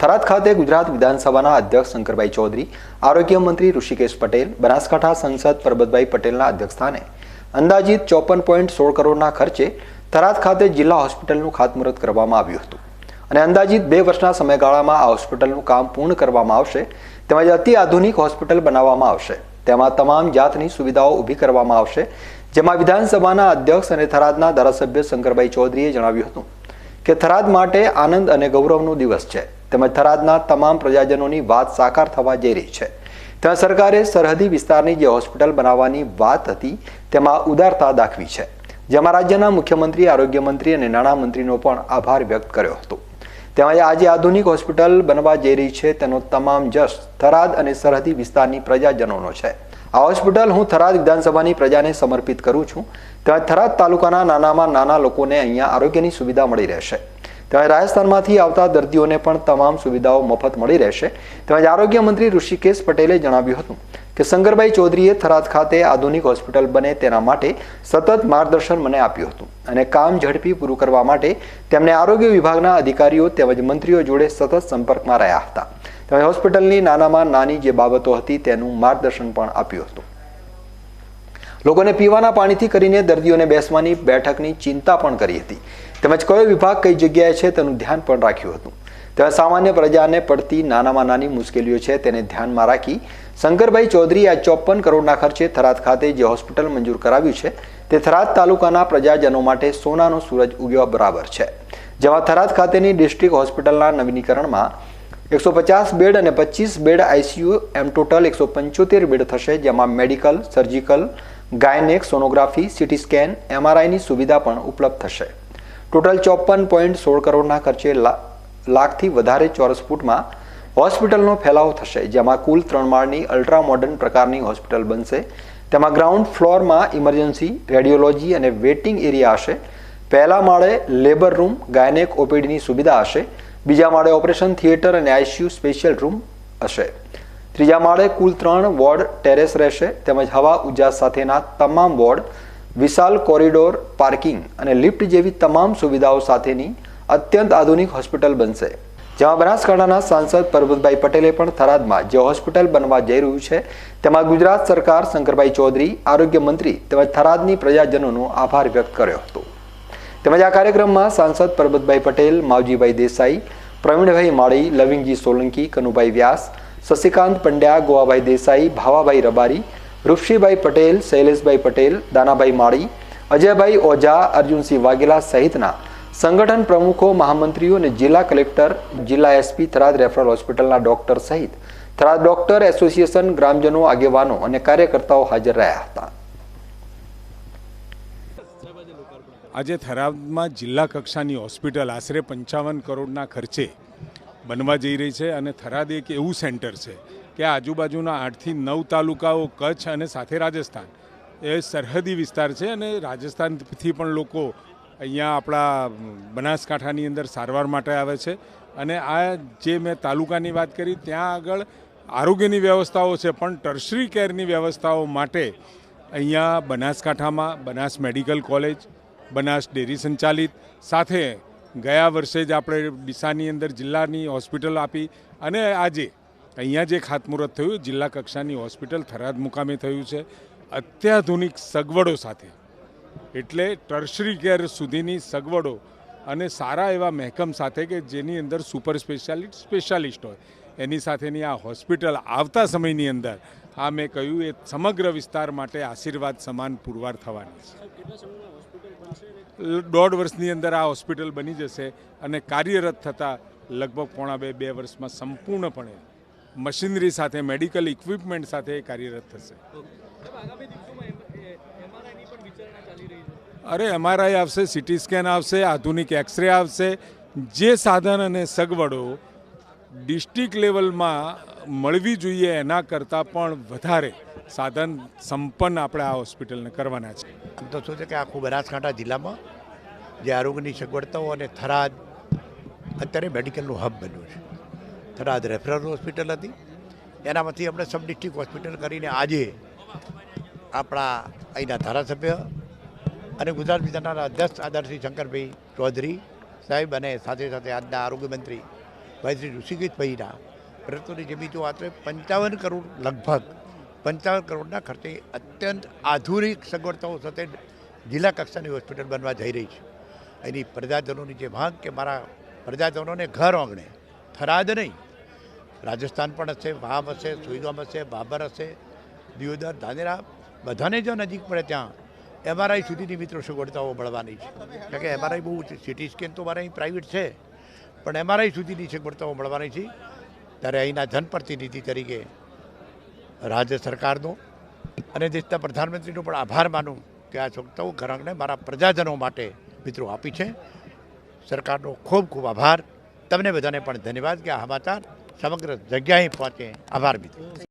થરાદ ખાતે ગુજરાત વિધાનસભાના અધ્યક્ષ શંકરભાઈ ચૌધરી, આરોગ્ય મંત્રી ઋષિકેશ પટેલ, બનાસકાંઠા સાંસદ પરબતભાઈ પટેલના અધ્યક્ષસ્થાને અંદાજિત 54.16 કરોડના ખર્ચે થરાદ ખાતે જિલ્લા હોસ્પિટલનું ખાતમુહૂર્ત કરવામાં આવ્યું હતું અને અંદાજિત 2 વર્ષના સમયગાળામાં આ હોસ્પિટલનું કામ પૂર્ણ કરવામાં આવશે તેમજ અતિ આધુનિક હોસ્પિટલ બનાવવામાં આવશે। તેમાં તમામ જાતની સુવિધાઓ ઊભી કરવામાં આવશે, જેમાં વિધાનસભાના અધ્યક્ષ અને થરાદના ધારાસભ્ય શંકરભાઈ ચૌધરીએ જણાવ્યું હતું કે થરાદ માટે આનંદ અને ગૌરવનો દિવસ છે તેમજ થરાદના તમામ પ્રજાજનોની વાત સાકાર થવા જઈ રહી છે। ત્યાં સરકારે સરહદી વિસ્તારની જે હોસ્પિટલ બનાવવાની વાત હતી તેમાં ઉદારતા દાખવી છે, જેમાં રાજ્યના મુખ્યમંત્રી, આરોગ્ય મંત્રી અને નાણામંત્રીનો પણ આભાર વ્યક્ત કર્યો હતો। તેમજ આજે આધુનિક હોસ્પિટલ બનવા જઈ રહી છે તેનો તમામ જશ થરાદ અને સરહદી વિસ્તારની પ્રજાજનોનો છે। આ હોસ્પિટલ હું થરાદ વિધાનસભાની પ્રજાને સમર્પિત કરું છું। તેમજ થરાદ તાલુકાના નાનામાં નાના લોકોને અહીંયા આરોગ્યની સુવિધા મળી રહેશે। તેમજ રાજસ્થાનમાંથી આવતા દર્દીઓને પણ તમામ સુવિધાઓ મફત મળી રહેશે। તેમજ આરોગ્ય મંત્રી ઋષિકેશ પટેલે જણાવ્યું હતું કે શંકરભાઈ ચૌધરીએ થરાદ ખાતે આધુનિક હોસ્પિટલ બને તેના માટે સતત માર્ગદર્શન મને આપ્યું હતું અને કામ ઝડપી પૂરું કરવા માટે તેમણે આરોગ્ય વિભાગના અધિકારીઓ તેમજ મંત્રીઓ જોડે સતત સંપર્કમાં રહ્યા હતા। તેમજ હોસ્પિટલની નાનામાં નાની જે બાબતો હતી તેનું માર્ગદર્શન પણ આપ્યું હતું। લોકોને પીવાના પાણીથી કરીને દર્દીઓને બેસવાની બેઠકની ચિંતા પણ કરી હતી તેમજ કયો વિભાગ કઈ જગ્યાએ છે તેનું ધ્યાન પણ રાખ્યું હતું। તેમજ સામાન્ય પ્રજાને પડતી નાનામાં નાની મુશ્કેલીઓ છે તેને ધ્યાનમાં રાખી શંકરભાઈ ચૌધરીએ આ 54 કરોડના ખર્ચે થરાદ ખાતે જે હોસ્પિટલ મંજૂર કરાવ્યું છે તે થરાદ તાલુકાના પ્રજાજનો માટે સોનાનો સૂરજ ઉગ્યો બરાબર છે। જેમાં થરાદ ખાતેની ડિસ્ટ્રિક્ટ હોસ્પિટલના નવીનીકરણમાં 150 બેડ અને 25 બેડ આઈસીયુ એમ ટોટલ 175 બેડ થશે, જેમાં medical, surgical, gynaec, sonography, CT scan, એમઆરઆઈની સુવિધા પણ ઉપલબ્ધ થશે। ટોટલ 54.16 કરોડના ખર્ચે લાખથી વધારે ચોરસ ફૂટમાં હોસ્પિટલનો ફેલાવો થશે, જેમાં કુલ 3 માળની અલ્ટ્રા મોડર્ન પ્રકારની હોસ્પિટલ બનશે। તેમાં ગ્રાઉન્ડ ફ્લોરમાં ઇમરજન્સી, રેડિયોલોજી અને વેઇટિંગ એરિયા હશે। પહેલા માળે લેબર રૂમ, ગાયનેક, ઓપીડીની સુવિધા હશે। બીજા માળે ઓપરેશન થિયેટર અને આઈસીયુ સ્પેશિયલ રૂમ હશે। ત્રીજા માળે કુલ 3 વોર્ડ ટેરેસ રહેશે તેમજ હવા ઉજાસ સાથેના તમામ વોર્ડ, વિશાળ કોરિડોર, પાર્કિંગ અને લિફ્ટ જેવી તમામ સુવિધાઓ સાથેની અત્યંત આધુનિક હોસ્પિટલ બનશે। જેમાં બનાસકાંઠાના સાંસદ પરબતભાઈ પટેલે પણ થરાદમાં જે હોસ્પિટલ બનવા જઈ રહ્યું છે તેમાં ગુજરાત સરકાર, શંકરભાઈ ચૌધરી, આરોગ્ય મંત્રી તેમજ થરાદની પ્રજાજનોનો આભાર વ્યક્ત કર્યો હતો। તેમજ આ કાર્યક્રમમાં સાંસદ પરબતભાઈ પટેલ, માવજીભાઈ દેસાઈ, પ્રવીણભાઈ માળી, લવિંગજી સોલંકી, કનુભાઈ વ્યાસ, શશિકાંત પંડ્યા, ગોવાભાઈ દેસાઈ, ભાવાભાઈ રબારી, ઋષિભાઈ પટેલ, શૈલેષભાઈ પટેલ, દાનાભાઈ માળી, અજયભાઈ ઓઝા, અર્જુનસિંહ વાઘેલા સહિતના સંગઠન પ્રમુખો, મહામંત્રીઓ અને જિલ્લા કલેક્ટર, જિલ્લા એસપી, થરાદ રેફરલ હોસ્પિટલના ડોક્ટર સહિત થરાદ ડોક્ટર એસોસિએશન, ગ્રામજનો, આગેવાનો અને કાર્યકર્તાઓ હાજર રહ્યા હતા। આજે થરાદમાં જિલ્લા કક્ષાની હોસ્પિટલ આશરે 55 કરોડના ખર્ચે બનવા જઈ રહી છે અને થરાદ એક એવું સેન્ટર છે કે આજુબાજુના 8 થી 9 તાલુકાઓ, કચ્છ અને સાથે રાજસ્થાન એ સરહદી વિસ્તાર છે અને રાજસ્થાનથી પણ લોકો અહીંયા આપણા બનાસકાંઠાની અંદર સારવાર માટે આવે છે। અને આ જે મેં તાલુકાની વાત કરી ત્યાં આગળ આરોગ્યની વ્યવસ્થાઓ છે પણ ટર્શરી કેરની વ્યવસ્થાઓ માટે અહીંયા બનાસકાંઠામાં Banas medical college, Banas dairy સંચાલિત, સાથે ગયા વર્ષે જ આપણે ડીસાની અંદર જિલ્લાની હોસ્પિટલ આપી અને આજે અહીંયા જે ખાતમુહૂર્ત થયું જિલ્લા કક્ષાની હોસ્પિટલ થરાદ મુકામે થયું છે અત્યાધુનિક સગવડો સાથે। એટલે ટર્શરી કેર સુધીની સગવડો અને સારા એવા મહેકમ સાથે કે જેની અંદર સુપર સ્પેશિયાલિસ્ટ હોય એની સાથેની આ હોસ્પિટલ આવતા સમયની અંદર આ મેં કહ્યું એ સમગ્ર વિસ્તાર માટે આશીર્વાદ સમાન પુરવાર થવાની છે। 1.5 વર્ષની અંદર આ હોસ્પિટલ બની જશે અને કાર્યરત થતાં લગભગ પોણા 2 વર્ષમાં સંપૂર્ણપણે મશીનરી સાથે, મેડિકલ ઇક્વિપમેન્ટ સાથે કાર્યરત થશે। અરે એમઆરઆઈ આવશે, સીટી સ્કેન આવશે, આધુનિક એક્સરે આવશે। જે સાધન અને સગવડો ડિસ્ટ્રિક્ટ લેવલમાં મળવી જોઈએ એના કરતાં પણ વધારે સાધન સંપન્ન આપણે આ હોસ્પિટલને કરવાના છે। આમ તો શું છે કે આખું બનાસકાંઠા જિલ્લામાં જે આરોગ્યની સગવડતાઓ અને થરાદ અત્યારે મેડિકલનું હબ બન્યું છે। થરાદ રેફરલ હોસ્પિટલ હતી, એનામાંથી આપણે સબ ડિસ્ટ્રિક્ટ હોસ્પિટલ કરીને આજે આપણા અહીંના ધારાસભ્ય અને ગુજરાત વિધાનસભાના અધ્યક્ષ આદરશ્રી શંકરભાઈ ચૌધરી સાહેબ અને સાથે સાથે આજના આરોગ્ય મંત્રી ભાઈ શ્રી ઋષિકેશભાઈના પ્રયત્નોની જે બીજો આશરે 55 કરોડ લગભગ 55 કરોડના ખર્ચે અત્યંત આધુનિક સગવડતાઓ સાથે જિલ્લા કક્ષાની હોસ્પિટલ બનવા જઈ રહી છે. એની પ્રજાજનોની જે માંગ કે મારા પ્રજાજનોને ઘર આંગણે થરાદ નહીં, રાજસ્થાન પણ હશે, વાવ હશે, સુઈગામ હશે, બાબર હશે, દિયોદર, ધાનેરા, બધાને જો નજીક પડે ત્યાં MRI સુધીની મિત્રો સગવડતાઓ મળવાની છે. કારણ કે MRI બહુ સિટી સ્કેન તો મારે અહીં પ્રાઇવેટ છે, પણ MRI સુધીની સગવડતાઓ મળવાની છે. ત્યારે અહીંના જનપ્રતિનિધિ તરીકે રાજ્ય સરકારનો અને દેશના પ્રધાનમંત્રીનો પણ આભાર માનું કે આ સગવડતાઓ ઘર આંગણે મારા પ્રજાજનો માટે મિત્રો આપી છે. સરકારનો ખૂબ ખૂબ આભાર. તમને બધાને પણ ધન્યવાદ કે આ સમાચાર સમગ્ર જગ્યાએ પહોંચે. આભાર મિત્રો.